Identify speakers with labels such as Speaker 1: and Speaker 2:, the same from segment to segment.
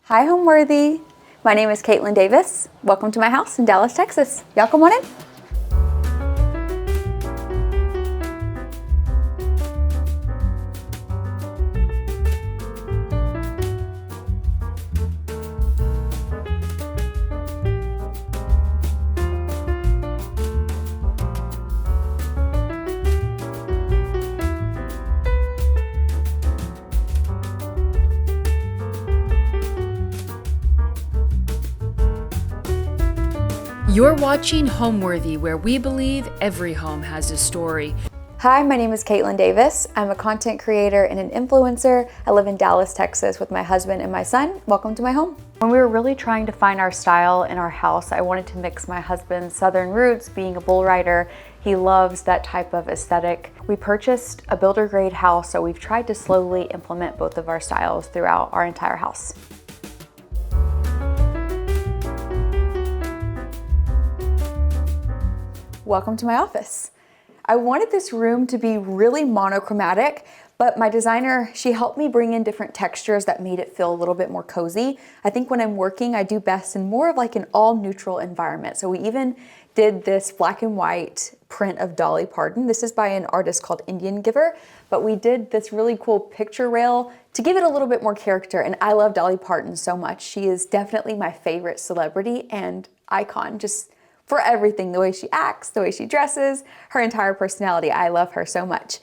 Speaker 1: Hi, Homeworthy. My name is Kaitlyn Davis. Welcome to my house in Dallas, Texas. Y'all come on in.
Speaker 2: You're watching Homeworthy, where we believe every home has a story.
Speaker 1: Hi, my name is Kaitlyn Davis. I'm a content creator and an influencer. I live in Dallas, Texas with my husband and my son. Welcome to my home. When we were really trying to find our style in our house, I wanted to mix my husband's Southern roots, being a bull rider. He loves that type of aesthetic. We purchased a builder grade house, so we've tried to slowly implement both of our styles throughout our entire house. Welcome to my office. I wanted this room to be really monochromatic, but my designer, she helped me bring in different textures that made it feel a little bit more cozy. I think when I'm working, I do best in more of like an all neutral environment. So we even did this black and white print of Dolly Parton. This is by an artist called Indian Giver, but we did this really cool picture rail to give it a little bit more character. And I love Dolly Parton so much. She is definitely my favorite celebrity and icon, just for everything, the way she acts, the way she dresses, her entire personality. I love her so much.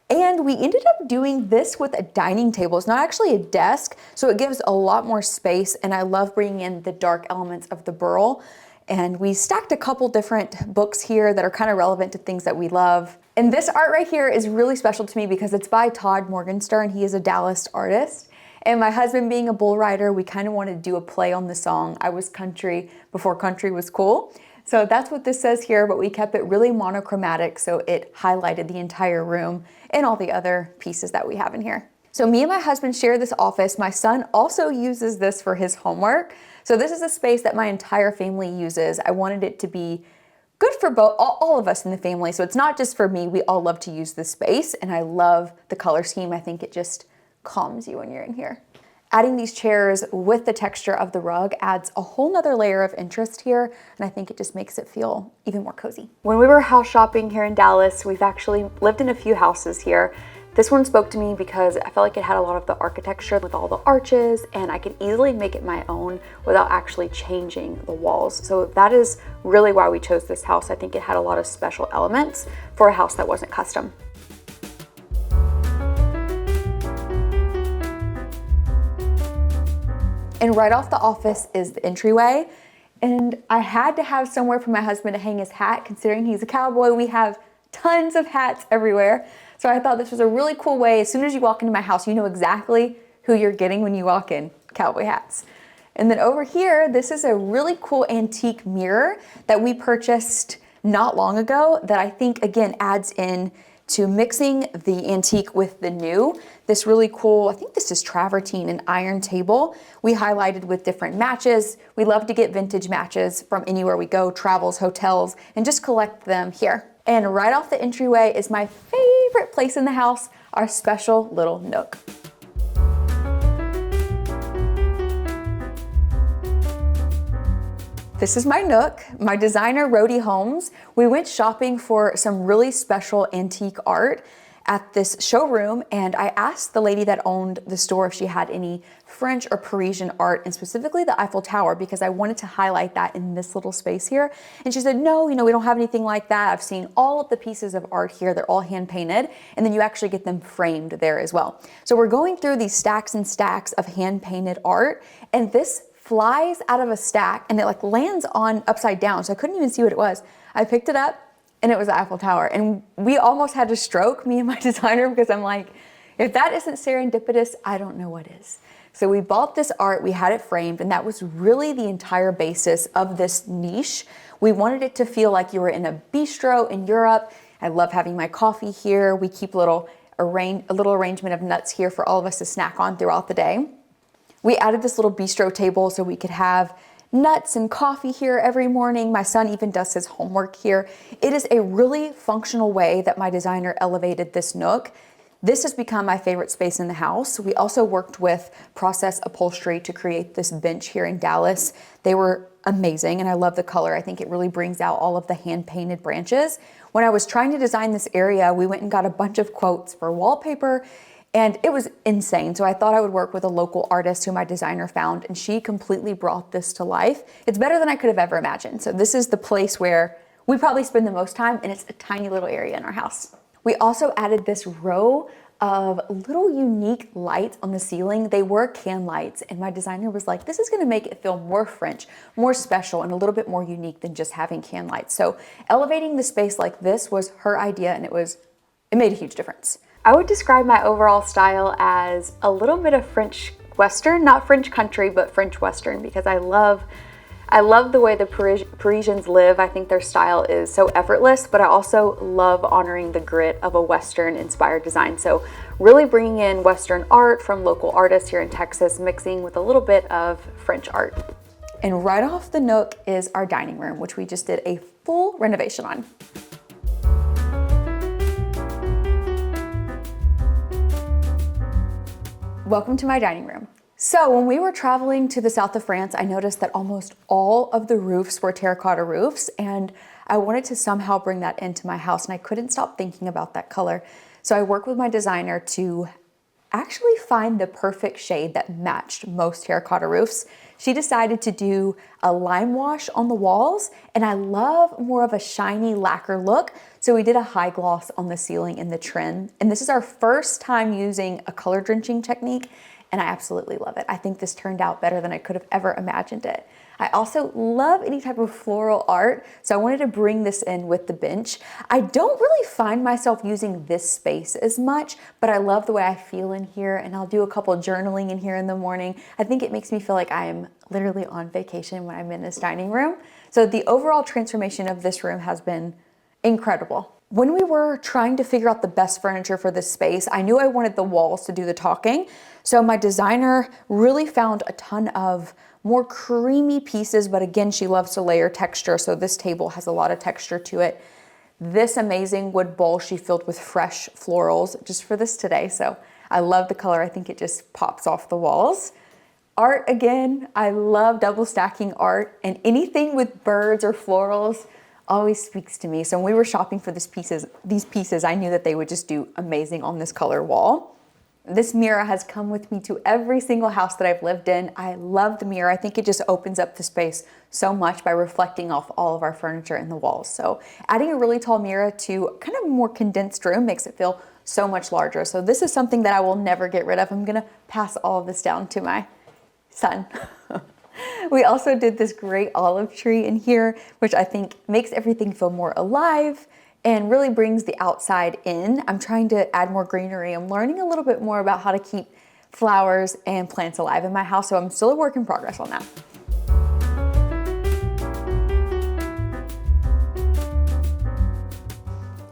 Speaker 1: And we ended up doing this with a dining table. It's not actually a desk, so it gives a lot more space, and I love bringing in the dark elements of the burl. And we stacked a couple different books here that are kind of relevant to things that we love. And this art right here is really special to me because it's by Todd Morgenstern. He is a Dallas artist. And my husband being a bull rider, we kind of wanted to do a play on the song, I Was Country Before Country Was Cool. So that's what this says here, but we kept it really monochromatic so it highlighted the entire room and all the other pieces that we have in here. So me and my husband share this office. My son also uses this for his homework. So this is a space that my entire family uses. I wanted it to be good for all of us in the family. So it's not just for me, we all love to use this space, and I love the color scheme. I think it just calms you when you're in here. Adding these chairs with the texture of the rug adds a whole nother layer of interest here, and I think it just makes it feel even more cozy. When we were house shopping here in Dallas, we've actually lived in a few houses here. This one spoke to me because I felt like it had a lot of the architecture with all the arches, and I could easily make it my own without actually changing the walls. So that is really why we chose this house. I think it had a lot of special elements for a house that wasn't custom. And right off the office is the entryway. And I had to have somewhere for my husband to hang his hat, considering he's a cowboy. We have tons of hats everywhere. So I thought this was a really cool way. As soon as you walk into my house, you know exactly who you're getting when you walk in, cowboy hats. And then over here, this is a really cool antique mirror that we purchased not long ago that I think, again, adds in to mixing the antique with the new. This really cool, I think this is travertine, an iron table. We highlighted with different matches. We love to get vintage matches from anywhere we go, travels, hotels, and just collect them here. And right off the entryway is my favorite place in the house, our special little nook. This is my nook, my designer, Rhodey Holmes. We went shopping for some really special antique art at this showroom, and I asked the lady that owned the store if she had any French or Parisian art, and specifically the Eiffel Tower, because I wanted to highlight that in this little space here. And she said, no, we don't have anything like that. I've seen all of the pieces of art here. They're all hand painted, and then you actually get them framed there as well. So we're going through these stacks and stacks of hand painted art, and this flies out of a stack and it like lands on upside down. So I couldn't even see what it was. I picked it up and it was the Eiffel Tower. And we almost had to stroke, me and my designer, because I'm like, if that isn't serendipitous, I don't know what is. So we bought this art, we had it framed, and that was really the entire basis of this niche. We wanted it to feel like you were in a bistro in Europe. I love having my coffee here. We keep a little arrangement of nuts here for all of us to snack on throughout the day. We added this little bistro table so we could have nuts and coffee here every morning. My son even does his homework here. It is a really functional way that my designer elevated this nook. This has become my favorite space in the house. We also worked with Process Upholstery to create this bench here in Dallas. They were amazing and I love the color. I think it really brings out all of the hand-painted branches. When I was trying to design this area, we went and got a bunch of quotes for wallpaper and it was insane. So I thought I would work with a local artist who my designer found, and she completely brought this to life. It's better than I could have ever imagined. So this is the place where we probably spend the most time, and it's a tiny little area in our house. We also added this row of little unique lights on the ceiling. They were can lights, and my designer was like, this is gonna make it feel more French, more special, and a little bit more unique than just having can lights. So elevating the space like this was her idea, and it made a huge difference. I would describe my overall style as a little bit of French Western, not French country, but French Western, because I love the way the Parisians live. I think their style is so effortless, but I also love honoring the grit of a Western inspired design. So really bringing in Western art from local artists here in Texas, mixing with a little bit of French art. And right off the nook is our dining room, which we just did a full renovation on. Welcome to my dining room. So when we were traveling to the south of France, I noticed that almost all of the roofs were terracotta roofs, and I wanted to somehow bring that into my house, and I couldn't stop thinking about that color. So I worked with my designer to actually find the perfect shade that matched most terracotta roofs. She decided to do a lime wash on the walls, and I love more of a shiny lacquer look. So we did a high gloss on the ceiling in the trim. And this is our first time using a color drenching technique, and I absolutely love it. I think this turned out better than I could have ever imagined it. I also love any type of floral art, so I wanted to bring this in with the bench. I don't really find myself using this space as much, but I love the way I feel in here, and I'll do a couple journaling in here in the morning. I think it makes me feel like I am literally on vacation when I'm in this dining room. So the overall transformation of this room has been incredible. When we were trying to figure out the best furniture for this space, I knew I wanted the walls to do the talking. So my designer really found a ton of more creamy pieces, but again, she loves to layer texture. So this table has a lot of texture to it. This amazing wood bowl she filled with fresh florals just for this today. So I love the color. I think it just pops off the walls. Art again, I love double stacking art, and anything with birds or florals always speaks to me. So when we were shopping for these pieces, I knew that they would just do amazing on this color wall. This mirror has come with me to every single house that I've lived in. I love the mirror. I think it just opens up the space so much by reflecting off all of our furniture in the walls. So adding a really tall mirror to kind of a more condensed room makes it feel so much larger. So this is something that I will never get rid of. I'm gonna pass all of this down to my son. We also did this great olive tree in here, which I think makes everything feel more alive and really brings the outside in. I'm trying to add more greenery. I'm learning a little bit more about how to keep flowers and plants alive in my house, so I'm still a work in progress on that.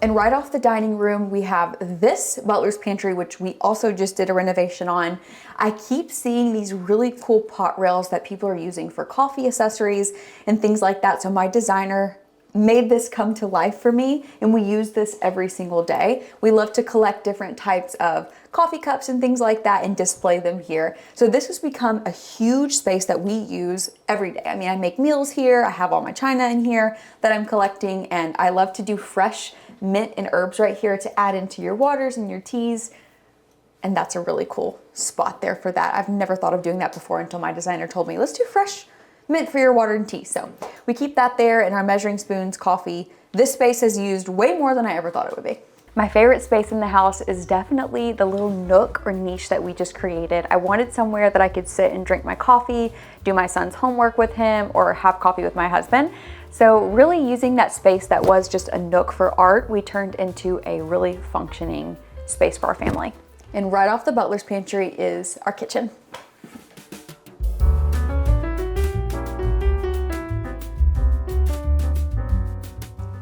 Speaker 1: And right off the dining room, we have this butler's pantry, which we also just did a renovation on. I keep seeing these really cool pot rails that people are using for coffee accessories and things like that. So my designer made this come to life for me, and we use this every single day. We love to collect different types of coffee cups and things like that and display them here. So this has become a huge space that we use every day. I mean, I make meals here, I have all my china in here that I'm collecting, and I love to do fresh mint and herbs right here to add into your waters and your teas. And that's a really cool spot there for that. I've never thought of doing that before until my designer told me, let's do fresh mint for your water and tea. So we keep that there, and our measuring spoons, coffee. This space is used way more than I ever thought it would be. My favorite space in the house is definitely the little nook or niche that we just created. I wanted somewhere that I could sit and drink my coffee, do my son's homework with him, or have coffee with my husband. So really using that space that was just a nook for art, we turned into a really functioning space for our family. And right off the butler's pantry is our kitchen.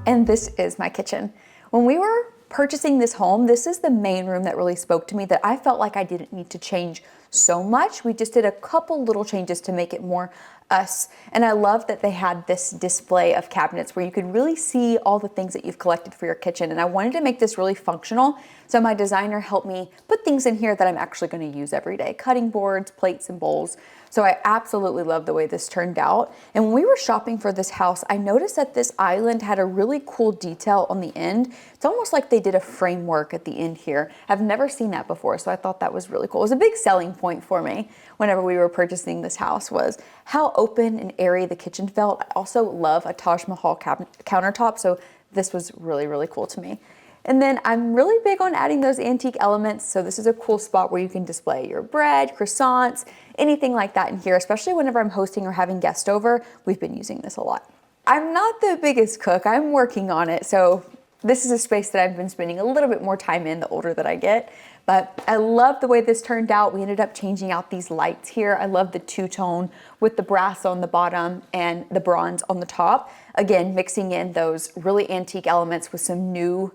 Speaker 1: And this is my kitchen. When we were purchasing this home, this is the main room that really spoke to me, that I felt like I didn't need to change so much. We just did a couple little changes to make it more us. And I love that they had this display of cabinets where you could really see all the things that you've collected for your kitchen. And I wanted to make this really functional. So my designer helped me put things in here that I'm actually going to use every day, cutting boards, plates, and bowls. So I absolutely love the way this turned out. And when we were shopping for this house, I noticed that this island had a really cool detail on the end. It's almost like they did a framework at the end here. I've never seen that before, so I thought that was really cool. It was a big selling point for me whenever we were purchasing this house, was how open and airy the kitchen felt. I also love a Taj Mahal countertop, so this was really, really cool to me. And then I'm really big on adding those antique elements. So this is a cool spot where you can display your bread, croissants, anything like that in here, especially whenever I'm hosting or having guests over. We've been using this a lot. I'm not the biggest cook. I'm working on it. So this is a space that I've been spending a little bit more time in the older that I get. But I love the way this turned out. We ended up changing out these lights here. I love the two-tone with the brass on the bottom and the bronze on the top. Again, mixing in those really antique elements with some new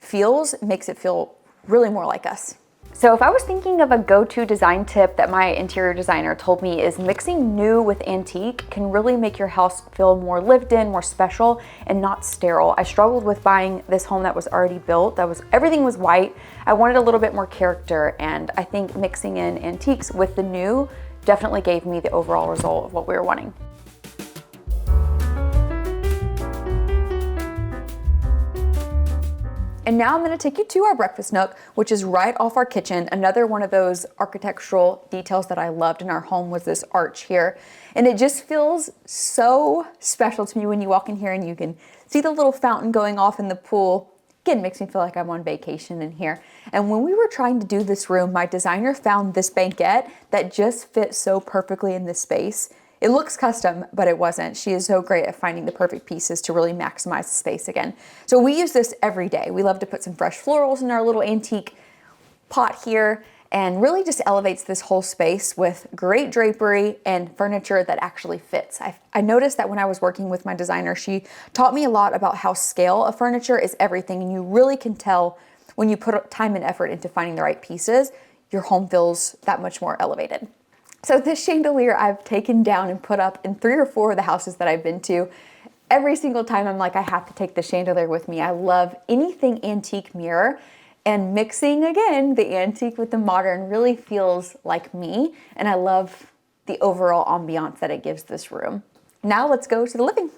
Speaker 1: feels makes it feel really more like us. So if I was thinking of a go-to design tip that my interior designer told me, is mixing new with antique can really make your house feel more lived in, more special, and not sterile. I struggled with buying this home that was already built. Everything was white. I wanted a little bit more character, and I think mixing in antiques with the new definitely gave me the overall result of what we were wanting. And now I'm going to take you to our breakfast nook, which is right off our kitchen. Another one of those architectural details that I loved in our home was this arch here. And it just feels so special to me when you walk in here and you can see the little fountain going off in the pool. Again, makes me feel like I'm on vacation in here. And when we were trying to do this room, my designer found this banquette that just fit so perfectly in this space. It looks custom, but it wasn't. She is so great at finding the perfect pieces to really maximize the space again. So we use this every day. We love to put some fresh florals in our little antique pot here, and really just elevates this whole space with great drapery and furniture that actually fits. I noticed that when I was working with my designer, she taught me a lot about how scale of furniture is everything, and you really can tell when you put time and effort into finding the right pieces, your home feels that much more elevated. So this chandelier I've taken down and put up in 3 or 4 of the houses that I've been to. Every single time I'm like, I have to take the chandelier with me. I love anything antique mirror, and mixing again the antique with the modern really feels like me, and I love the overall ambiance that it gives this room. Now let's go to the living.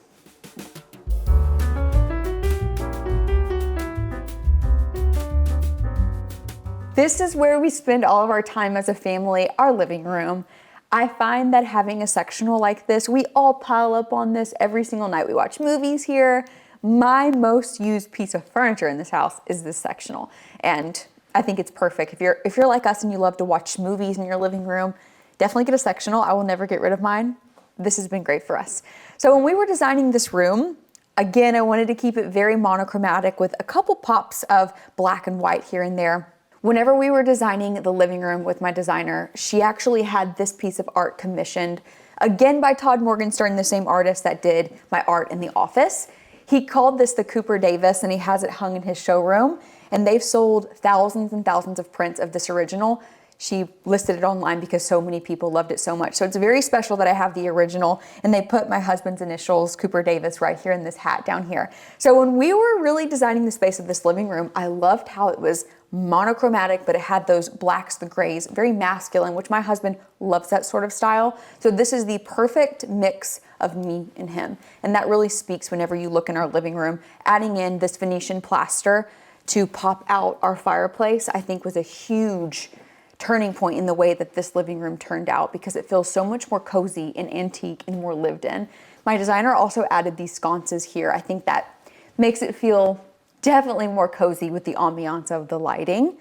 Speaker 1: This is where we spend all of our time as a family, our living room. I find that having a sectional like this, we all pile up on this every single night. We watch movies here. My most used piece of furniture in this house is this sectional. And I think it's perfect. If you're like us and you love to watch movies in your living room, definitely get a sectional. I will never get rid of mine. This has been great for us. So when we were designing this room, again, I wanted to keep it very monochromatic with a couple pops of black and white here and there. Whenever we were designing the living room with my designer, she actually had this piece of art commissioned, again by Todd Morgenstern, the same artist that did my art in the office. He called this the Cooper Davis, and he has it hung in his showroom, and they've sold thousands and thousands of prints of this original. She listed it online because so many people loved it so much. So it's very special that I have the original, and they put my husband's initials, Cooper Davis, right here in this hat down here. So when we were really designing the space of this living room, I loved how it was monochromatic, but it had those blacks, the grays, very masculine, which my husband loves that sort of style. So this is the perfect mix of me and him. And that really speaks whenever you look in our living room. Adding in this Venetian plaster to pop out our fireplace, I think was a huge turning point in the way that this living room turned out, because it feels so much more cozy and antique and more lived in. My designer also added these sconces here. I think that makes it feel definitely more cozy with the ambiance of the lighting.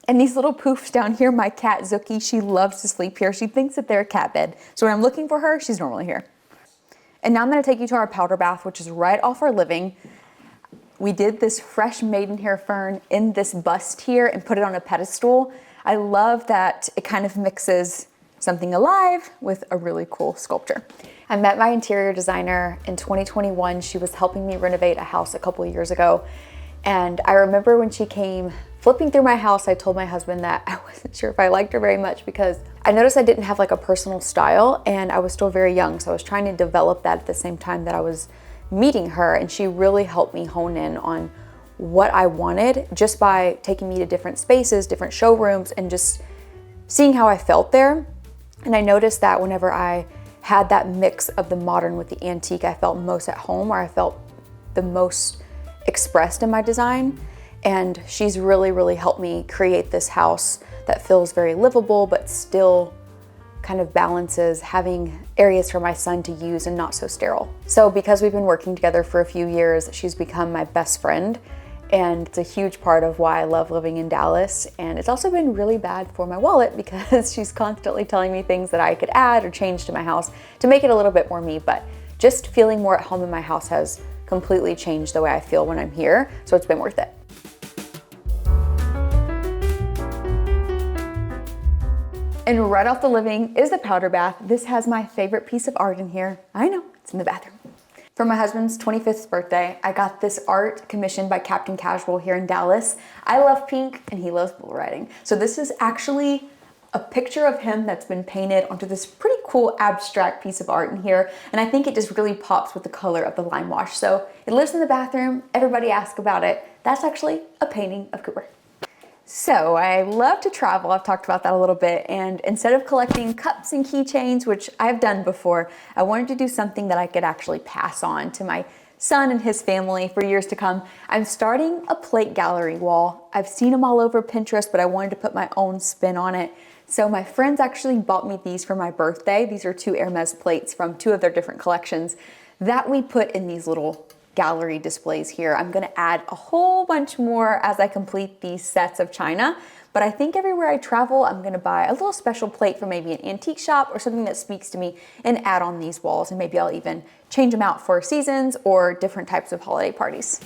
Speaker 1: And these little poofs down here, my cat Zookie, she loves to sleep here. She thinks that they're a cat bed. So when I'm looking for her, she's normally here. And now I'm gonna take you to our powder bath, which is right off our living. We did this fresh maidenhair fern in this bust here and put it on a pedestal. I love that it kind of mixes something alive with a really cool sculpture. I met my interior designer in 2021. She was helping me renovate a house a couple of years ago. And I remember when she came flipping through my house, I told my husband that I wasn't sure if I liked her very much, because I noticed I didn't have like a personal style, and I was still very young. So I was trying to develop that at the same time that I was meeting her. And she really helped me hone in on what I wanted just by taking me to different spaces, different showrooms, and just seeing how I felt there. And I noticed that whenever I had that mix of the modern with the antique, I felt most at home, or I felt the most expressed in my design. And she's really helped me create this house that feels very livable, but still kind of balances having areas for my son to use and not so sterile. So because we've been working together for a few years, she's become my best friend. And it's a huge part of why I love living in Dallas. And it's also been really bad for my wallet because she's constantly telling me things that I could add or change to my house to make it a little bit more me. But just feeling more at home in my house has completely changed the way I feel when I'm here. So it's been worth it. And right off the living is the powder bath. This has my favorite piece of art in here. I know, it's in the bathroom. For my husband's 25th birthday, I got this art commissioned by Captain Casual here in Dallas. I love pink and he loves bull riding. So this is actually a picture of him that's been painted onto this pretty cool abstract piece of art in here. And I think it just really pops with the color of the lime wash. So it lives in the bathroom. Everybody asks about it. That's actually a painting of Cooper. So I love to travel, I've talked about that a little bit, and instead of collecting cups and keychains, which I've done before, I wanted to do something that I could actually pass on to my son and his family for years to come. I'm starting a plate gallery wall. I've seen them all over Pinterest, but I wanted to put my own spin on it. So my friends actually bought me these for my birthday. These are 2 Hermes plates from 2 of their different collections that we put in these little gallery displays here. I'm gonna add a whole bunch more as I complete these sets of china, but I think everywhere I travel, I'm gonna buy a little special plate from maybe an antique shop or something that speaks to me and add on these walls, and maybe I'll even change them out for seasons or different types of holiday parties.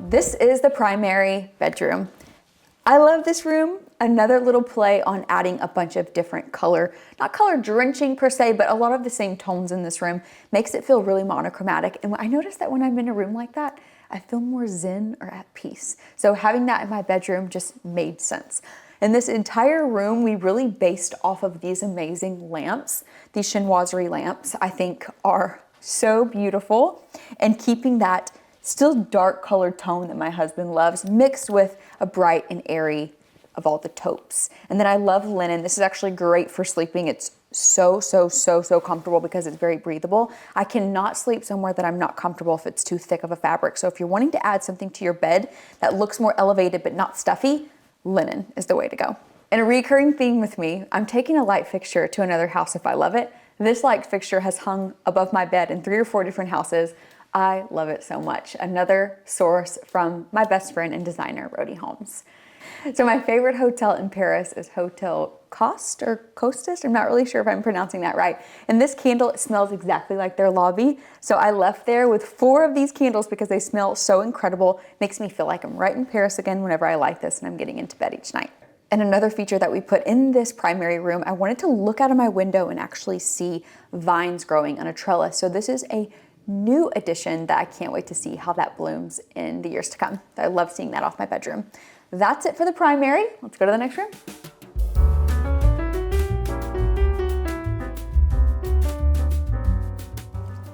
Speaker 1: This is the primary bedroom. I love this room. Another little play on adding a bunch of different color, not color drenching per se, but a lot of the same tones in this room makes it feel really monochromatic. And I notice that when I'm in a room like that, I feel more zen or at peace. So having that in my bedroom just made sense. And this entire room, we really based off of these amazing lamps. These chinoiserie lamps, I think, are so beautiful, and keeping that still dark colored tone that my husband loves mixed with a bright and airy of all the taupes. And then I love linen. This is actually great for sleeping. It's so comfortable because it's very breathable. I cannot sleep somewhere that I'm not comfortable if it's too thick of a fabric. So if you're wanting to add something to your bed that looks more elevated but not stuffy, linen is the way to go. And a recurring theme with me, I'm taking a light fixture to another house if I love it. This light fixture has hung above my bed in 3 or 4 different houses. I love it so much. Another source from my best friend and designer, Rhody Holmes. So my favorite hotel in Paris is Hotel Coste or Costes. I'm not really sure if I'm pronouncing that right. And this candle, it smells exactly like their lobby. So I left there with 4 of these candles because they smell so incredible. Makes me feel like I'm right in Paris again whenever I light this and I'm getting into bed each night. And another feature that we put in this primary room, I wanted to look out of my window and actually see vines growing on a trellis. So this is a new addition that I can't wait to see how that blooms in the years to come. I love seeing that off my bedroom. That's it for the primary. Let's go to the next room.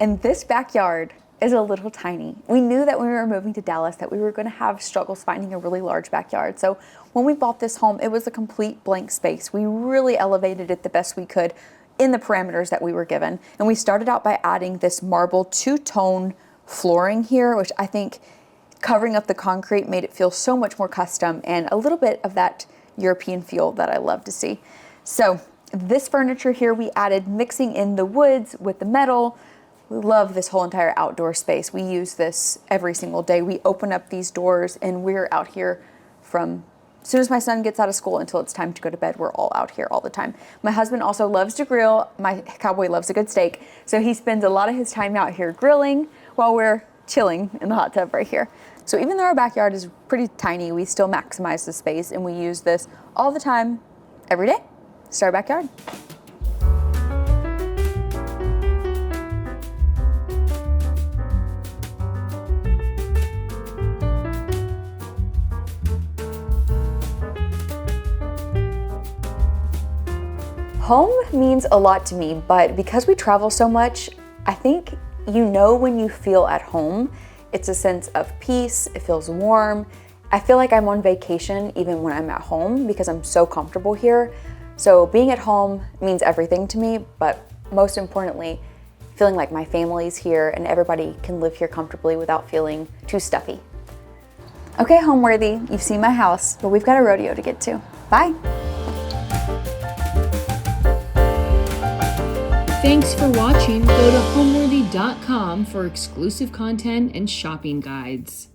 Speaker 1: And this backyard is a little tiny. We knew that when we were moving to Dallas that we were going to have struggles finding a really large backyard. So when we bought this home, it was a complete blank space. We really elevated it the best we could in the parameters that we were given. And we started out by adding this marble 2-tone flooring here, which I think covering up the concrete made it feel so much more custom and a little bit of that European feel that I love to see. So this furniture here we added mixing in the woods with the metal. We love this whole entire outdoor space. We use this every single day. We open up these doors and we're out here from as soon as my son gets out of school until it's time to go to bed. We're all out here all the time. My husband also loves to grill. My cowboy loves a good steak. So he spends a lot of his time out here grilling while we're chilling in the hot tub right here. So even though our backyard is pretty tiny, we still maximize the space and we use this all the time, every day. It's our backyard. Home means a lot to me, but because we travel so much, I think you know when you feel at home. It's a sense of peace, it feels warm. I feel like I'm on vacation even when I'm at home because I'm so comfortable here. So being at home means everything to me, but most importantly, feeling like my family's here and everybody can live here comfortably without feeling too stuffy. Okay, Homeworthy, you've seen my house, but we've got a rodeo to get to. Bye.
Speaker 2: Thanks for watching. Go to homeworthy.com for exclusive content and shopping guides.